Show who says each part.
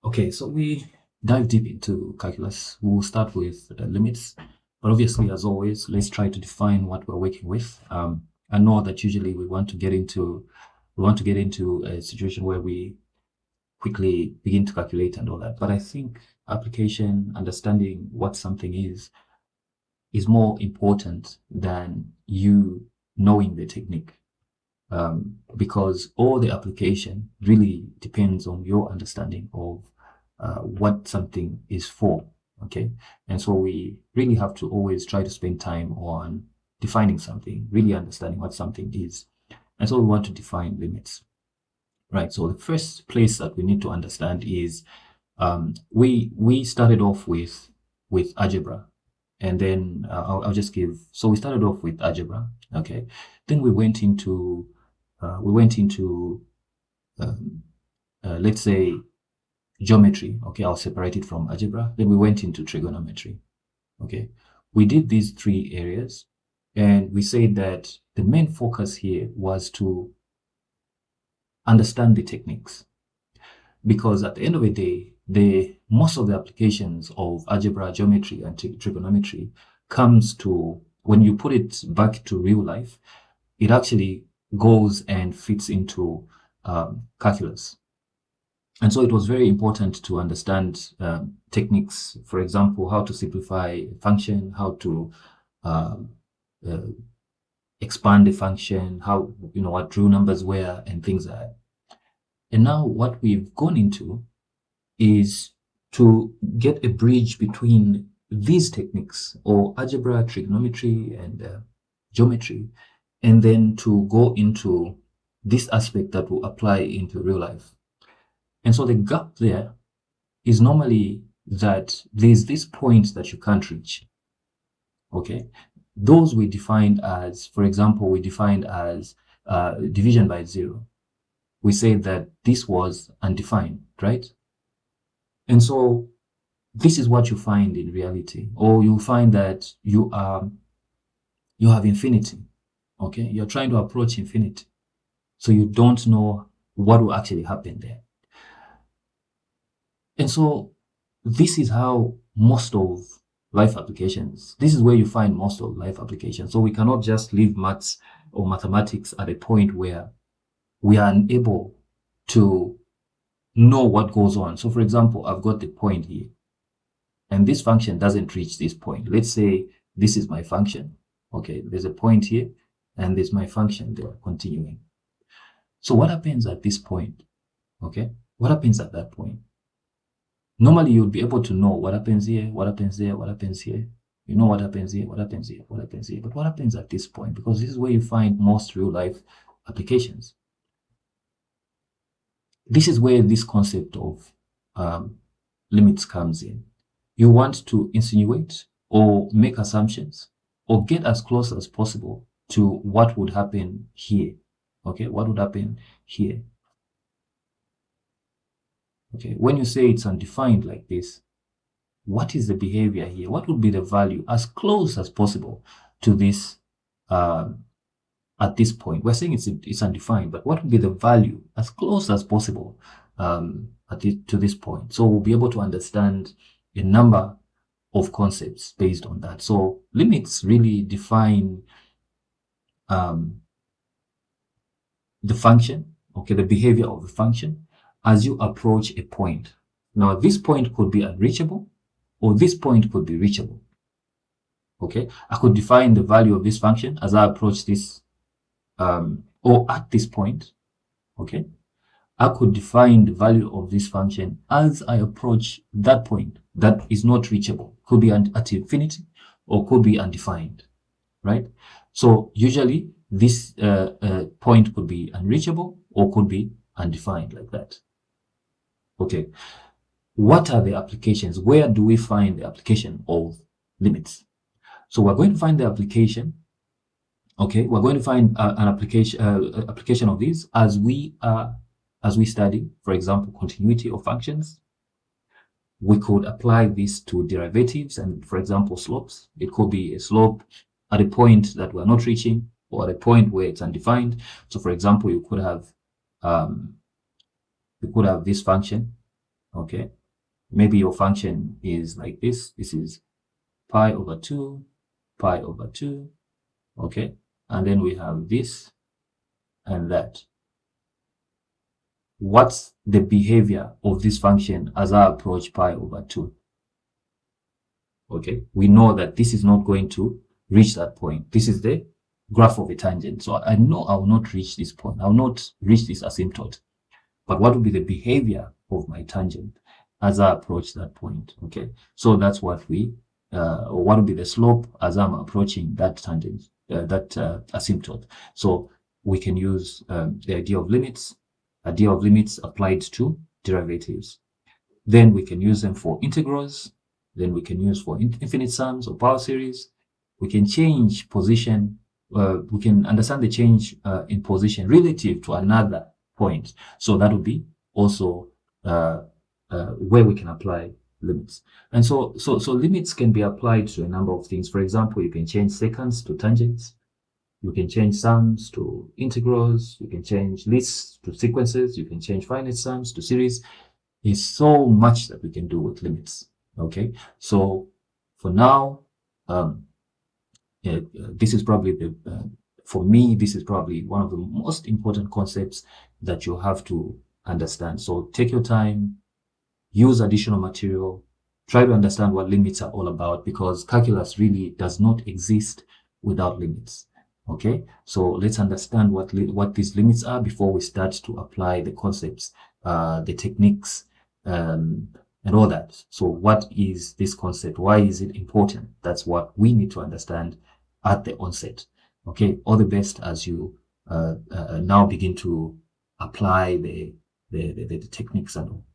Speaker 1: Okay, so we dive deep into calculus. We'll start with limits, but obviously, as always, let's try to define what we're working with. I know that usually we want to get into a situation where we quickly begin to calculate and all that. But I think application, understanding what something is more important than you knowing the technique. Because all the application really depends on your understanding of what something is for. Okay. And so we really have to always try to spend time on defining something, really understanding what something is. And so we want to define limits, right? So the first place that we need to understand is we started off with algebra, and then I'll just give. So we started off with algebra, okay. Then we went into let's say geometry. Okay, I'll separate it from algebra. Then we went into trigonometry. Okay, we did these three areas, and we said that the main focus here was to understand the techniques, because at the end of the day, most of the applications of algebra, geometry, and trigonometry comes to, when you put it back to real life, it actually goes and fits into calculus. And so it was very important to understand techniques, for example, how to simplify a function, how to expand the function, how, what real numbers were, and things like that. And now what we've gone into is to get a bridge between these techniques, or algebra, trigonometry, and geometry, and then to go into this aspect that will apply into real life. And so the gap there is normally that there's this point that you can't reach. Okay. Those we defined as, for example, we defined as division by zero. We said that this was undefined, right? And so this is what you find in reality, or you find that you have infinity. Okay. You're trying to approach infinity. So you don't know what will actually happen there. And so this is how most of life applications, this is where you find most of life applications. So we cannot just leave maths or mathematics at a point where we are unable to know what goes on. So for example, I've got the point here, and this function doesn't reach this point. Let's say this is my function. Okay, there's a point here, and there's my function there continuing. So what happens at this point? Okay, what happens at that point? Normally, you'd be able to know what happens here, what happens there, what happens here. You know what happens here, what happens here, what happens here. But what happens at this point? Because this is where you find most real life applications. This is where this concept of limits comes in. You want to insinuate or make assumptions or get as close as possible to what would happen here. Okay, what would happen here? Okay, when you say it's undefined like this, what is the behavior here? What would be the value as close as possible to this at this point? We're saying it's undefined, but what would be the value as close as possible to this point? So we'll be able to understand a number of concepts based on that. So limits really define the function, okay, the behavior of the function as you approach a point. Now, this point could be unreachable, or this point could be reachable. Okay, I could define the value of this function as I approach this, or at this point. Okay, I could define the value of this function as I approach that point that is not reachable. Could be at infinity, or could be undefined, right? So usually this point could be unreachable or could be undefined like that. Okay, what are the applications? Where do we find the application of limits? So we're going to find the application. Okay, we're going to find an application of these as we study, for example, continuity of functions. We could apply this to derivatives and, for example, slopes. It could be a slope at a point that we're not reaching, or at a point where it's undefined. So, for example, you could have this function, Okay. Maybe your function is like this. This is pi over 2, pi over 2. Okay. And then we have this and that. What's the behavior of this function as I approach pi over 2? Okay. We know that this is not going to reach that point. This is the graph of a tangent. So I know I will not reach this point. I will not reach this asymptote. But what will be the behavior of my tangent as I approach that point? Okay. So that's what what will be the slope as I'm approaching that tangent, asymptote. So we can use the idea of limits applied to derivatives. Then we can use them for integrals. Then we can use for infinite sums or power series. We can change position. We can understand the change in position relative to another point. So that would be also where we can apply limits. And so limits can be applied to a number of things. For example, you can change seconds to tangents. You can change sums to integrals. You can change lists to sequences. You can change finite sums to series. There's so much that we can do with limits. Okay. So for now, this is probably for me, this is probably one of the most important concepts that you have to understand. So take your time, use additional material, try to understand what limits are all about, because calculus really does not exist without limits. Okay, so let's understand what these limits are before we start to apply the concepts, the techniques, and all that. So what is this concept? Why is it important? That's what we need to understand at the onset. Okay, all the best as you now begin to apply the techniques and all.